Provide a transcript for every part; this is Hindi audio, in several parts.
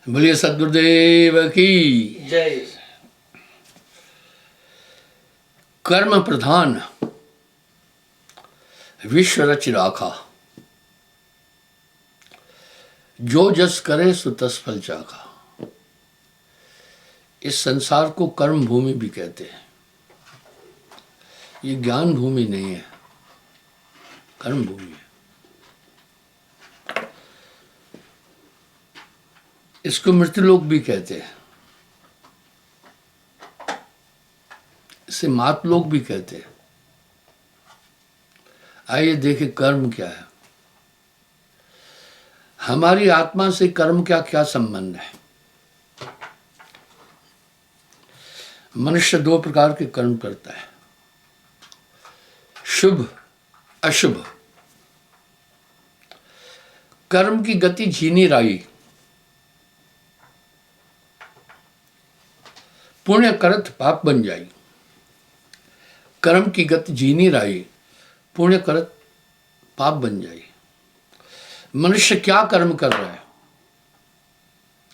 बोलिए सद्गुरुदेव की जय। कर्म प्रधान विश्व रच राखा, जो जस करे सो तस फल चाखा। इस संसार को कर्म भूमि भी कहते हैं। ये ज्ञान भूमि नहीं है, कर्म भूमि है। इसको मृत्युलोक भी कहते हैं, इसे मातलोक भी कहते हैं। आइए देखें कर्म क्या है। हमारी आत्मा से कर्म का क्या संबंध है। मनुष्य दो प्रकार के कर्म करता है, शुभ अशुभ। कर्म की गति झीनी राई, पुण्य करत पाप बन जाई। कर्म की गति झीनी राई, पुण्य करत पाप बन जाई। मनुष्य क्या कर्म कर रहा है,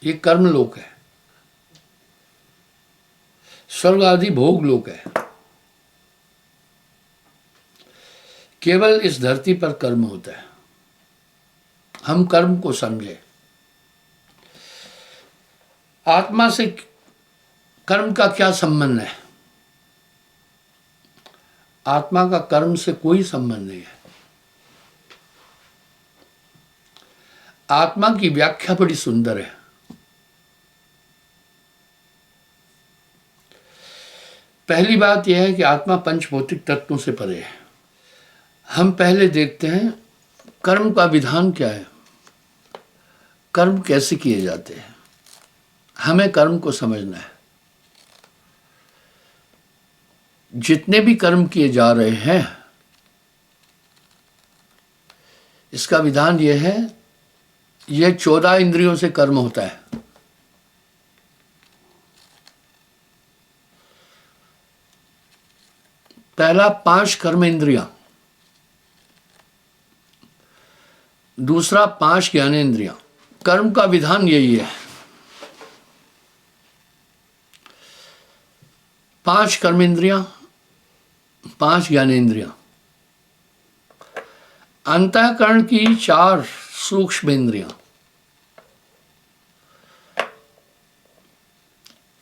ये कर्म लोक है, स्वर्ग आदि भोग लोक है। केवल इस धरती पर कर्म होता है। हम कर्म को समझे। आत्मा से कर्म का क्या संबंध है। आत्मा का कर्म से कोई संबंध नहीं है। आत्मा की व्याख्या बड़ी सुंदर है। पहली बात यह है कि आत्मा पंचभौतिक तत्वों से परे है। हम पहले देखते हैं कर्म का विधान क्या है, कर्म कैसे किए जाते हैं। हमें कर्म को समझना है। जितने भी कर्म किए जा रहे हैं, इसका विधान यह है, यह 14 इंद्रियों से कर्म होता है। पहला 5 कर्म इंद्रियां, दूसरा 5 ज्ञानेंद्रियां। कर्म का विधान यही है, 5 कर्मेंद्रियां, 5 ज्ञानेंद्रियां। अंतःकरण की 4 सूक्ष्म इंद्रियां।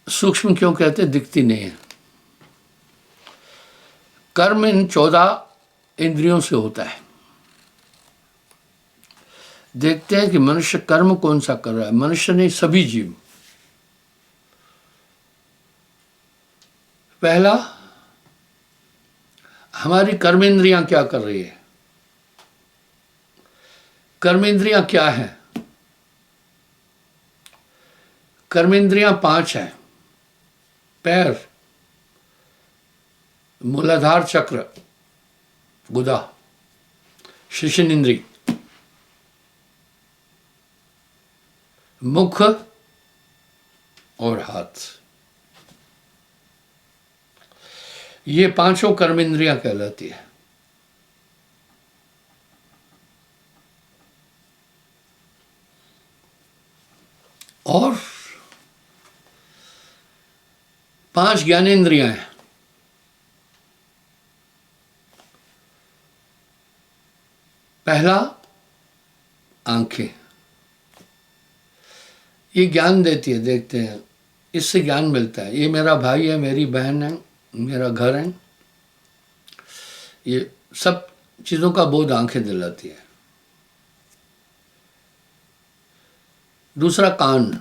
सूक्ष्म क्यों कहते, दिखती नहीं है। कर्म इन 14 इंद्रियों से होता है। देखते हैं कि मनुष्य कर्म कौन सा कर रहा है। मनुष्य नहीं, सभी जीव। पहला, हमारी कर्मेंद्रियां क्या कर रही है। कर्मेंद्रियां क्या है। कर्मेंद्रियां 5 हैं। पैर, मूलाधार चक्र, गुदा, शिशन इंद्री, मुख और हाथ। ये 5 कर्मेंद्रियां कहलाती है। और 5 ज्ञानेंद्रियां हैं। पहला, आंखें। ये ज्ञान देती है, देखते हैं, इससे ज्ञान मिलता है। ये मेरा भाई है, मेरी बहन है, मेरा घर है। ये सब चीज़ों का बोध आंखें दिलाती है। दूसरा, कान।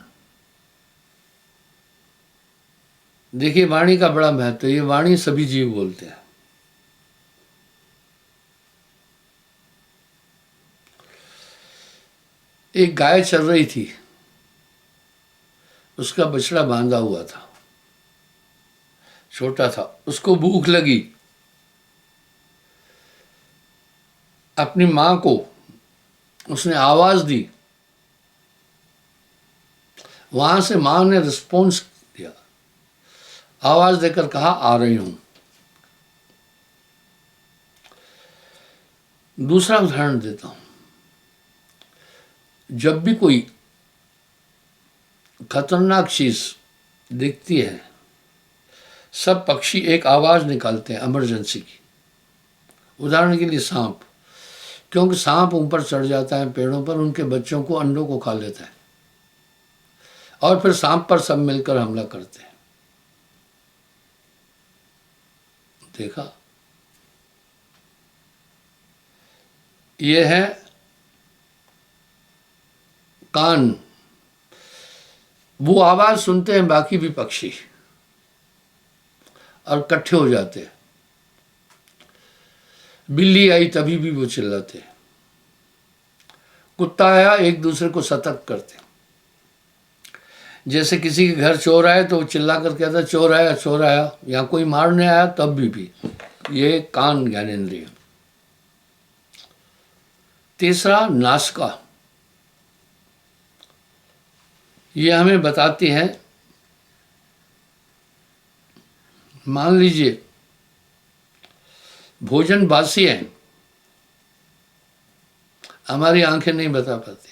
देखिए, वाणी का बड़ा महत्व है। ये वाणी सभी जीव बोलते हैं। एक गाय चल रही थी, उसका बछड़ा बांधा हुआ था, छोटा था। उसको भूख लगी। अपनी मां को उसने आवाज दी। वहां से मां ने रिस्पॉन्स दिया, आवाज देकर कहा, आ रही हूं। दूसरा उदाहरण देता हूं। जब भी कोई खतरनाक चीज दिखती है, सब पक्षी एक आवाज निकालते हैं इमरजेंसी की। उदाहरण के लिए सांप, क्योंकि सांप ऊपर चढ़ जाता है पेड़ों पर, उनके बच्चों को, अंडों को खा लेता है और फिर सांप पर सब मिलकर हमला करते हैं। देखा, ये है कान, वो आवाज सुनते हैं बाकी भी पक्षी और इकट्ठे हो जाते हैं। बिल्ली आई तभी भी वो चिल्लाते हैं, कुत्ता आया एक दूसरे को सतर्क करते हैं। जैसे किसी के घर चोर आए तो वो चिल्ला कर कहता चोर आया चोर आया, या कोई मारने आया तब भी। ये कान ज्ञानेंद्रिय। तीसरा नासिका, ये हमें बताती है, मान लीजिए भोजन बासी है, हमारी आंखें नहीं बता पाती,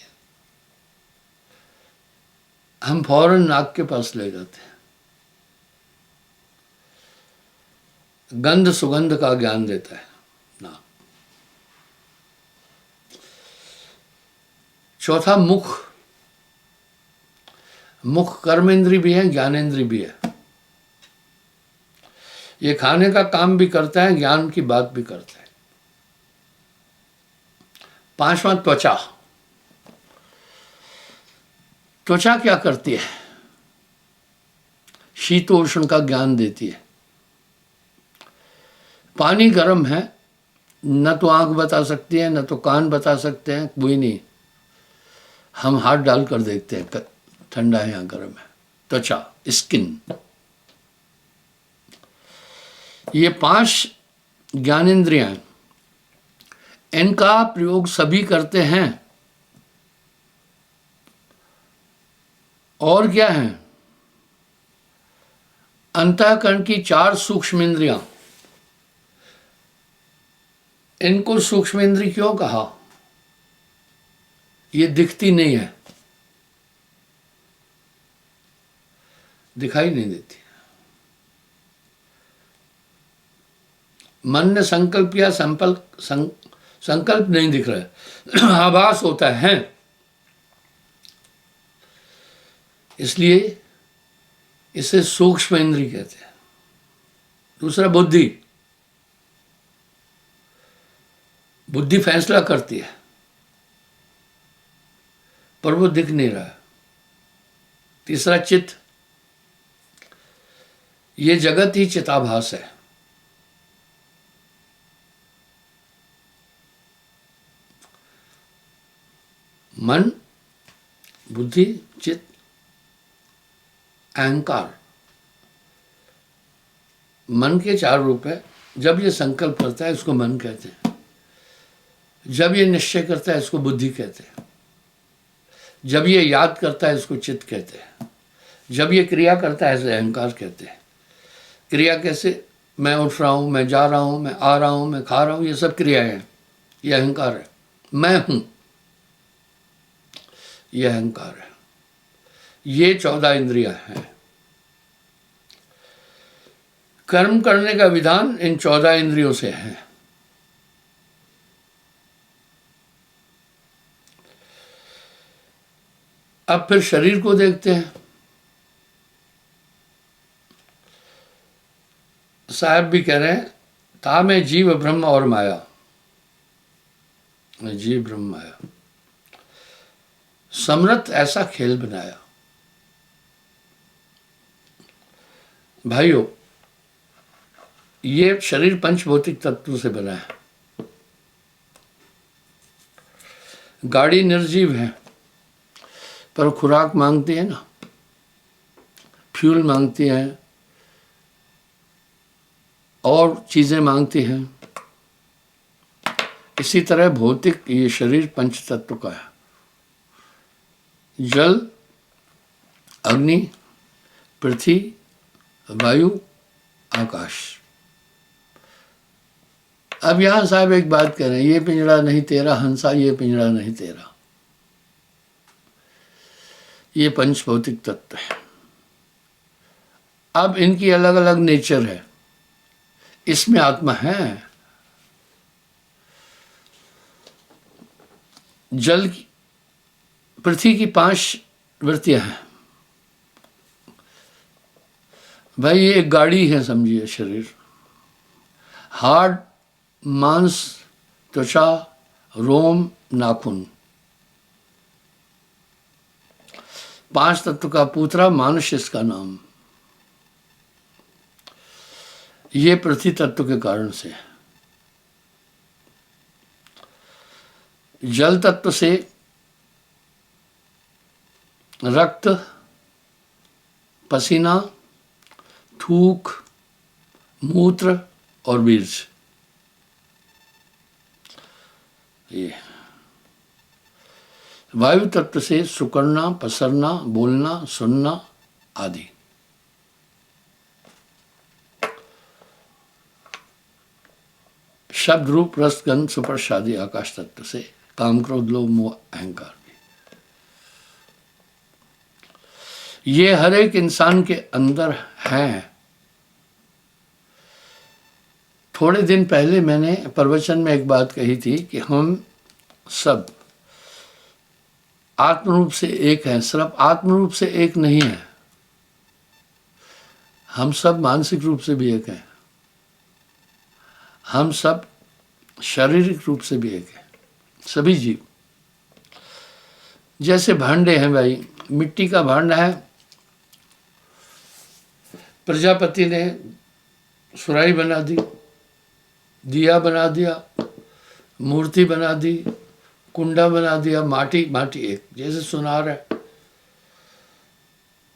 हम फौरन नाक के पास ले जाते हैं। गंध सुगंध का ज्ञान देता है नाक। चौथा मुख, मुख कर्मेंद्री भी है ज्ञानेंद्री भी है। ये खाने का काम भी करता है, ज्ञान की बात भी करता है। पांचवा त्वचा, त्वचा क्या करती है? शीतोष्ण का ज्ञान देती है। पानी गर्म है, न तो आंख बता सकती है न तो कान बता सकते हैं, कोई नहीं, हम हाथ डालकर देखते हैं ठंडा है या गर्म है। त्वचा, स्किन। ये 5 ज्ञानेंद्रियां, इनका प्रयोग सभी करते हैं। और क्या है? अंतःकरण की 4 सूक्ष्म इंद्रियां, इनको सूक्ष्म इंद्रिय क्यों कहा? ये दिखती नहीं है, दिखाई नहीं देती। मन ने संकल्प किया, संकल्प नहीं दिख रहा है, आभास होता है, इसलिए इसे सूक्ष्म इंद्रिय कहते हैं। दूसरा बुद्धि, बुद्धि फैसला करती है पर वो दिख नहीं रहा है। तीसरा चित्त, ये जगत ही चिताभास है। मन, बुद्धि, चित्त, अहंकार, मन के 4 रूप है। जब ये संकल्प करता है इसको मन कहते हैं, जब ये निश्चय करता है इसको बुद्धि कहते हैं, जब ये याद करता है इसको चित्त कहते हैं, जब ये क्रिया करता है इसे अहंकार कहते हैं। क्रिया कैसे? मैं उठ रहा हूँ, मैं जा रहा हूँ, मैं आ रहा हूँ, मैं खा रहा हूँ, ये सब क्रियाएं हैं, ये अहंकार है। मैं हूँ, ये अहंकार है। ये 14 इंद्रियां हैं। कर्म करने का विधान इन 14 इंद्रियों से है। अब फिर शरीर को देखते हैं। साहब भी कह रहे हैं, था मैं जीव ब्रह्म और माया, जीव ब्रह्म माया, समरथ ऐसा खेल बनाया। भाइयों, ये शरीर पंचभौतिक तत्वों से बना है। गाड़ी निर्जीव है पर खुराक मांगती है ना, फ्यूल मांगती है और चीजें मांगती हैं। इसी तरह भौतिक ये शरीर पंच तत्व का है। जल, अग्नि, पृथ्वी, वायु, आकाश। अब यहां साहब एक बात कह रहे हैं, ये पिंजड़ा नहीं तेरा हंसा, ये पिंजड़ा नहीं तेरा। ये पंच भौतिक तत्व है। अब इनकी अलग अलग नेचर है, इसमें आत्मा है। जल की, पृथ्वी की 5 वृत्तियां हैं भाई। ये एक गाड़ी है समझिए, शरीर, हार्ड, मांस, त्वचा, रोम, नाखून, 5 तत्व का पूतरा मानुष इसका नाम। ये पृथ्वी तत्व के कारण से। जल तत्व से रक्त, पसीना, थूक, मूत्र और बीज। ये वायु तत्व से सुकड़ना, पसरना, बोलना, सुनना आदि। शब्द, रूप, रस, गंध, स्पर्श आदि आकाश तत्व से काम, क्रोध, लोभ, मोह, अहंकार भी। ये हर एक इंसान के अंदर हैं। थोड़े दिन पहले मैंने प्रवचन में एक बात कही थी कि हम सब आत्म रूप से एक हैं। सिर्फ आत्म रूप से एक नहीं है, हम सब मानसिक रूप से भी एक हैं, हम सब शारीरिक रूप से भी एक हैं। सभी जीव जैसे भांडे हैं भाई, मिट्टी का भांडा है, प्रजापति ने सुराही बना दी, दिया बना दिया, मूर्ति बना दी, कुंडा बना दिया, माटी माटी एक, जैसे सुनार है,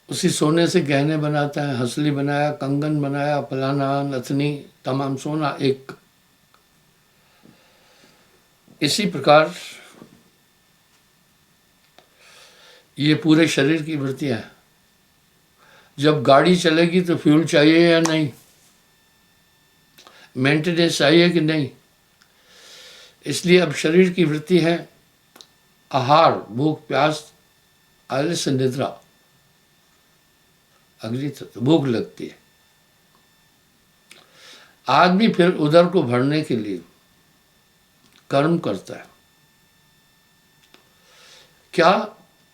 उसी सोने से गहने बनाता है, हंसली बनाया, कंगन बनाया, फलाना, नथनी, तमाम सोना एक। इसी प्रकार ये पूरे शरीर की वृत्तियां हैं। जब गाड़ी चलेगी तो फ्यूल चाहिए या नहीं, मेंटेनेंस चाहिए कि नहीं। इसलिए अब शरीर की वृत्ति है आहार, भूख, प्यास, आलस्य, निद्रा, अग्नि तत्व, भूख लगती है। आदमी फिर उदर को भरने के लिए कर्म करता है। क्या?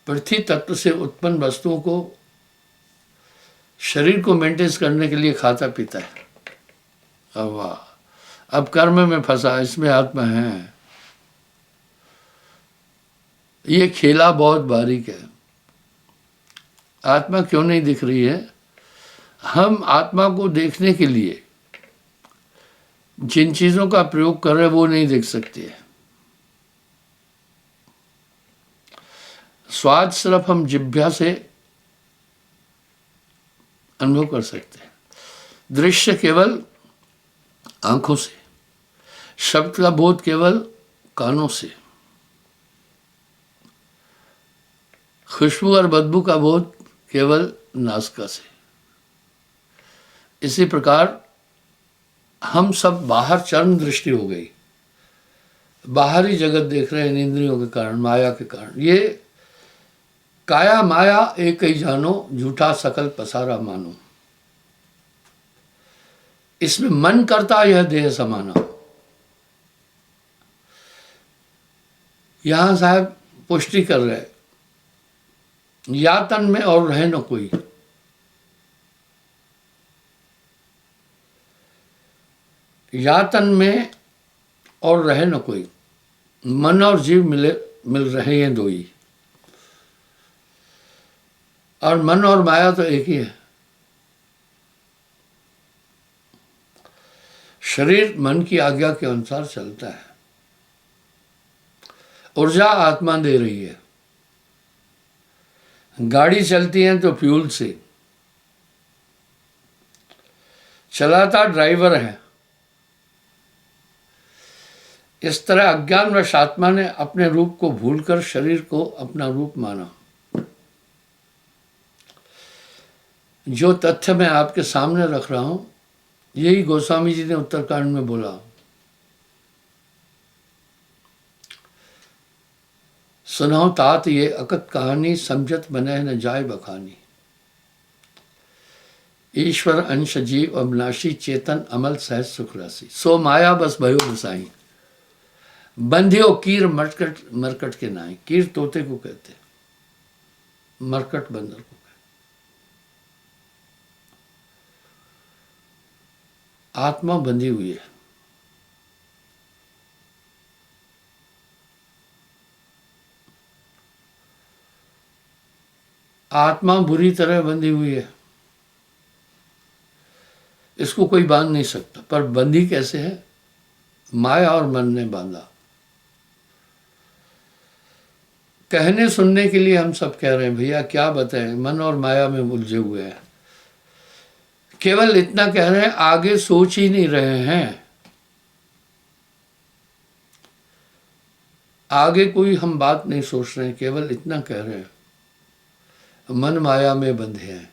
पृथ्वी तत्व से उत्पन्न वस्तुओं को शरीर को मेंटेन करने के लिए खाता पीता है। अब वाह, अब कर्म में फंसा, इसमें आत्मा है। ये खेला बहुत बारीक है। आत्मा क्यों नहीं दिख रही है? हम आत्मा को देखने के लिए जिन चीजों का प्रयोग कर रहे हैं वो नहीं देख सकते। स्वाद सिर्फ हम जिह्वा से अनुभव कर सकते हैं, दृश्य केवल आंखों से, शब्द का बोध केवल कानों से, खुशबू और बदबू का बोध केवल नासिका से। इसी प्रकार हम सब बाहर चर्म दृष्टि हो गई, बाहरी जगत देख रहे हैं इंद्रियों के कारण, माया के कारण। ये काया माया एक ही जानो, झूठा सकल पसारा मानो। इसमें मन करता यह देह समाना। यहां साहब पुष्टि कर रहे, या तन में और रहे न कोई। या तन में और रहे न कोई, मन और जीव मिल रहे हैं दो ही। और मन और माया तो एक ही है। शरीर मन की आज्ञा के अनुसार चलता है। ऊर्जा आत्मा दे रही है। गाड़ी चलती है तो फ्यूल से, चलाता ड्राइवर है। इस तरह अज्ञानवश आत्मा ने अपने रूप को भूलकर शरीर को अपना रूप माना। जो तथ्य मैं आपके सामने रख रहा हूं, यही गोस्वामी जी ने उत्तरकांड में बोला। सुनाओ तात ये अकत कहानी, समझत बने न जाय बखानी। ईश्वर अंश जीव अविनाशी, चेतन अमल सहज सुख राशि। सो माया बस भयो बसाई, बंधियो कीर मरकट मरकट के नाई। कीर तोते को कहते, मरकट बंदर को कहते। आत्मा बंधी हुई है। आत्मा बुरी तरह बंधी हुई है, इसको कोई बांध नहीं सकता। पर बंधी कैसे है? माया और मन ने बांधा। कहने सुनने के लिए हम सब कह रहे हैं, भैया क्या बताएं, मन और माया में उलझे हुए हैं। केवल इतना कह रहे हैं, आगे सोच ही नहीं रहे हैं। आगे कोई हम बात नहीं सोच रहे हैं, केवल इतना कह रहे हैं, मन माया में बंधे हैं।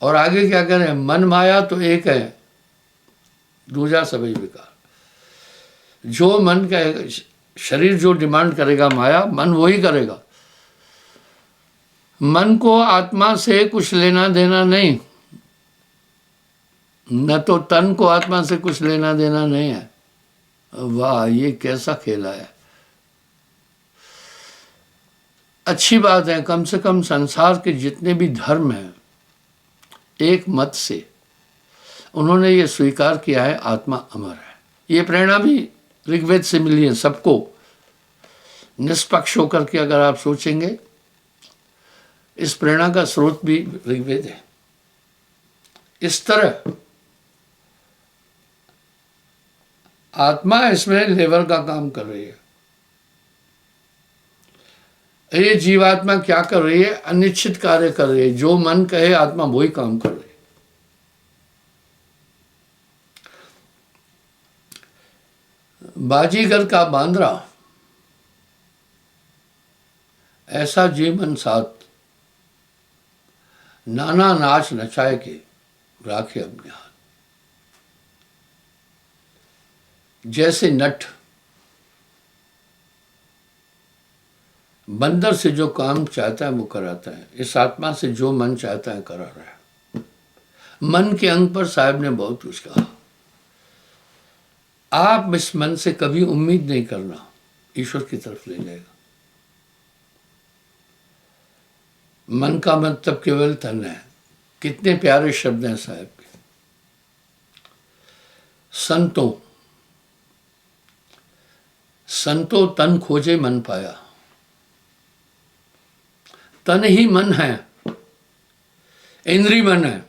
और आगे क्या कह रहे हैं? मन माया तो एक है, दूजा सभी विकार। जो मन का शरीर जो डिमांड करेगा माया, मन वही करेगा। मन को आत्मा से कुछ लेना देना नहीं, न तो तन को आत्मा से कुछ लेना देना नहीं है। वाह, ये कैसा खेला है। अच्छी बात है, कम से कम संसार के जितने भी धर्म हैं, एक मत से उन्होंने ये स्वीकार किया है, आत्मा अमर है। ये प्रेरणा भी ऋग्वेद से मिली है सबको। निष्पक्ष होकर के अगर आप सोचेंगे, इस प्रेरणा का स्रोत भी ऋग्वेद है। इस तरह आत्मा इसमें लेबर का काम कर रही है। ये जीवात्मा क्या कर रही है? अनिश्चित कार्य कर रही है। जो मन कहे आत्मा वही काम कर रही है। बाजीगर का बांद्रा ऐसा जीवन साथ, नाना नाच नचाए के राखे अपने हाथ। जैसे नट बंदर से जो काम चाहता है वो कराता है, इस आत्मा से जो मन चाहता है करा रहा है। मन के अंग पर साहब ने बहुत कुछ कहा। आप इस मन से कभी उम्मीद नहीं करना ईश्वर की तरफ ले जाएगा। मन का मतलब केवल तन है। कितने प्यारे शब्द हैं साहब के। संतो तन खोजे मन पाया। तन ही मन है, इंद्री मन है।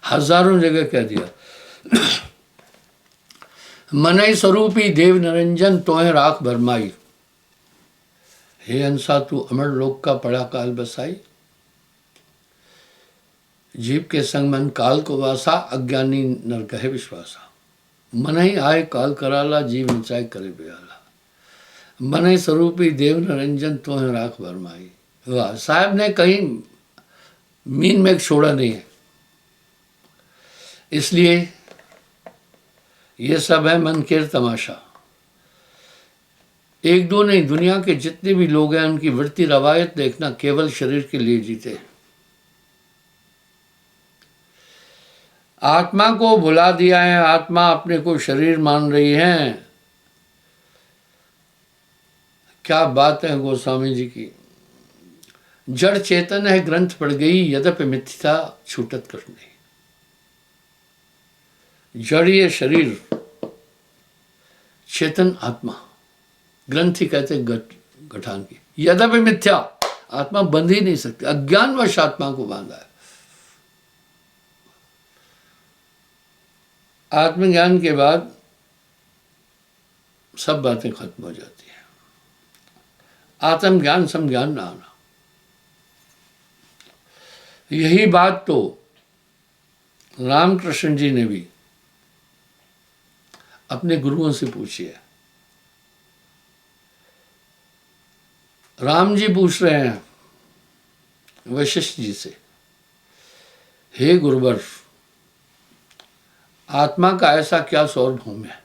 हजारों जगह कह दिया। मनई स्वरूपी देव निरंजन, तोहे राख भरमाई। हे हंसा तू अमर लोक का पड़ा काल बसाई। जीव के संग मन काल को वासा, अज्ञानी नर कहे विश्वासा। मन ही आए काल कराला, जीव हिंसाए करे बेहाला। मन स्वरूपी देव निरंजन, तोहे राख भरमाई। वाह, साहब ने कहीं मीन में छोड़ा नहीं है। इसलिए ये सब है मन के तमाशा। एक दो नहीं, दुनिया के जितने भी लोग हैं उनकी वृत्ति रवायत देखना, केवल शरीर के लिए जीते। आत्मा को भुला दिया है, आत्मा अपने को शरीर मान रही है। क्या बात है गोस्वामी जी की। जड़ चेतन है ग्रंथ पड़ गई, यद्यपि मिथ्या छूटत कृष्ण नहीं। जड़ ये शरीर, चेतन आत्मा, ग्रंथि कहते गठान की। यद्यपि मिथ्या, आत्मा बंध ही नहीं सकती। अज्ञानवश आत्मा को बांधा है। आत्मज्ञान के बाद सब बातें खत्म हो जाती हैं। आत्मज्ञान समज्ञान ना आना। यही बात तो रामकृष्ण जी ने भी अपने गुरुओं से पूछी है। राम जी पूछ रहे हैं वशिष्ठ जी से, हे गुरुवर, आत्मा का ऐसा क्या सार्वभौम है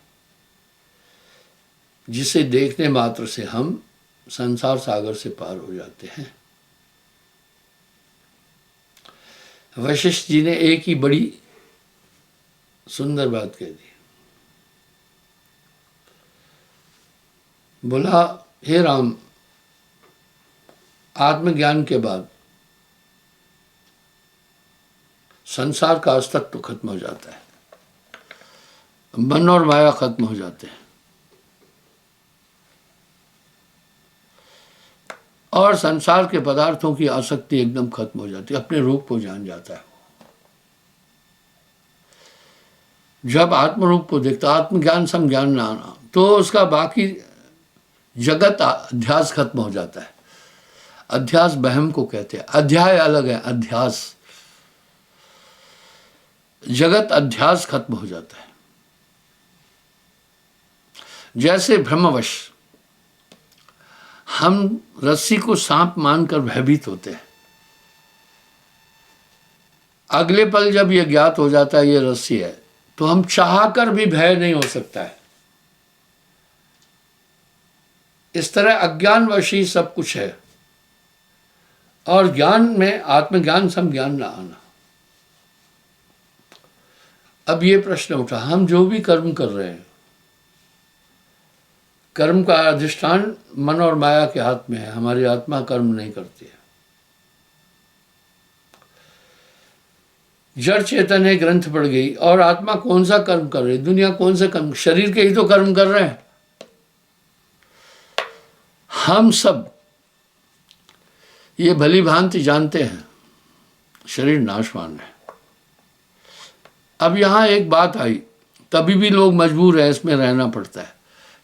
जिसे देखने मात्र से हम संसार सागर से पार हो जाते हैं। वशिष्ठ जी ने एक ही बड़ी सुंदर बात कह दी। बोला, हे राम, आत्मज्ञान के बाद संसार का अस्तित्व खत्म हो जाता है, मन और माया खत्म हो जाते हैं और संसार के पदार्थों की आसक्ति एकदम खत्म हो जाती है, अपने रूप को जान जाता है। जब आत्मरूप को देखता, आत्मज्ञान समज्ञान न आना, तो उसका बाकी जगत अध्यास खत्म हो जाता है। अध्यास बहम को कहते हैं, अध्याय अलग है, अध्यास। जगत अध्यास खत्म हो जाता है। जैसे भ्रमवश हम रस्सी को सांप मानकर भयभीत होते हैं, अगले पल जब यह ज्ञात हो जाता है ये रस्सी है, तो हम चाहकर भी भय नहीं हो सकता है। इस तरह अज्ञानवश ही सब कुछ है और ज्ञान में आत्मज्ञान समज्ञान ना आना। अब ये प्रश्न उठा, हम जो भी कर्म कर रहे हैं, कर्म का अधिष्ठान मन और माया के हाथ में है, हमारी आत्मा कर्म नहीं करती है। जड़ चेतन है, ग्रंथ पड़ गई, और आत्मा कौन सा कर्म कर रही, दुनिया कौन सा कर्म, शरीर के ही तो कर्म कर रहे हैं। हम सब ये भली भांति जानते हैं शरीर नाशवान है। अब यहां एक बात आई, तभी भी लोग मजबूर है, इसमें रहना पड़ता है।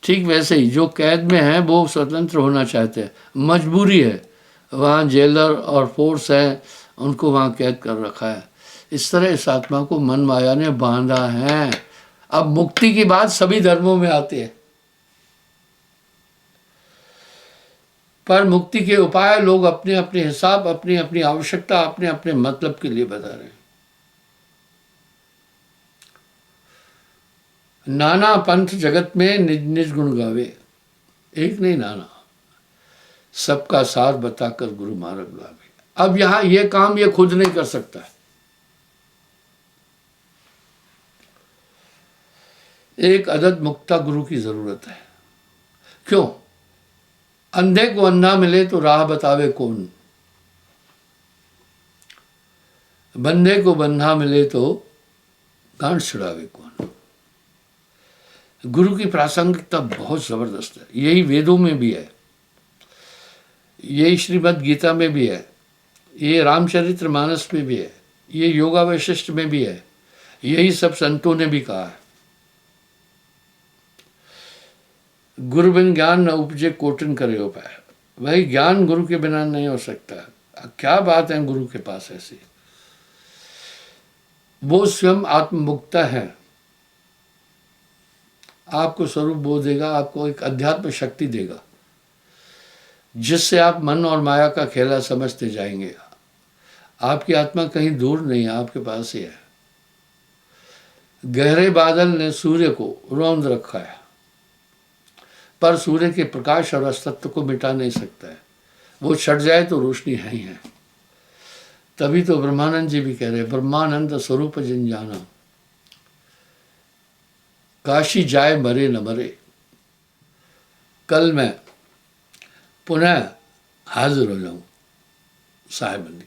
ठीक वैसे ही जो कैद में है वो स्वतंत्र होना चाहते हैं, मजबूरी है, वहाँ जेलर और फोर्स है, उनको वहाँ कैद कर रखा है। इस तरह इस आत्मा को मन माया ने बांधा है। अब मुक्ति की बात सभी धर्मों में आती है, पर मुक्ति के उपाय लोग अपने अपने हिसाब, अपनी अपनी आवश्यकता, अपने अपने मतलब के लिए बता रहे हैं। नाना पंथ जगत में निज निज गुण गावे, एक नहीं नाना, सबका सार बताकर गुरु मार्ग लावे। अब यहां ये काम ये खुद नहीं कर सकता है, एक अदद मुक्ता गुरु की जरूरत है। क्यों? अंधे को अंधा मिले तो राह बतावे कौन, बंधे को बंधा मिले तो गांठ छुड़ावे कौन। गुरु की प्रासंगिकता बहुत जबरदस्त है। यही वेदों में भी है, यही श्रीमद् गीता में भी है, ये रामचरितमानस में भी है, ये योगा वैशिष्ट में भी है, यही सब संतों ने भी कहा है। गुरु बिन ज्ञान न उपजे कोटिन करे उपाय। वही ज्ञान गुरु के बिना नहीं हो सकता। क्या बात है गुरु के पास ऐसी, वो स्वयं आत्ममुक्ता है, आपको स्वरूप बोध देगा, आपको एक अध्यात्म शक्ति देगा, जिससे आप मन और माया का खेला समझते जाएंगे। आपकी आत्मा कहीं दूर नहीं है, आपके पास ही है। गहरे बादल ने सूर्य को रौंद रखा है, पर सूर्य के प्रकाश और अस्तित्व को मिटा नहीं सकता है। वो छट जाए तो रोशनी है ही है। तभी तो ब्रह्मानंद जी भी कह रहे, ब्रह्मानंद स्वरूप जिन जाना, काशी जाए मरे न मरे। कल मैं पुनः हाजिर हो जाऊं साहिब बंदी।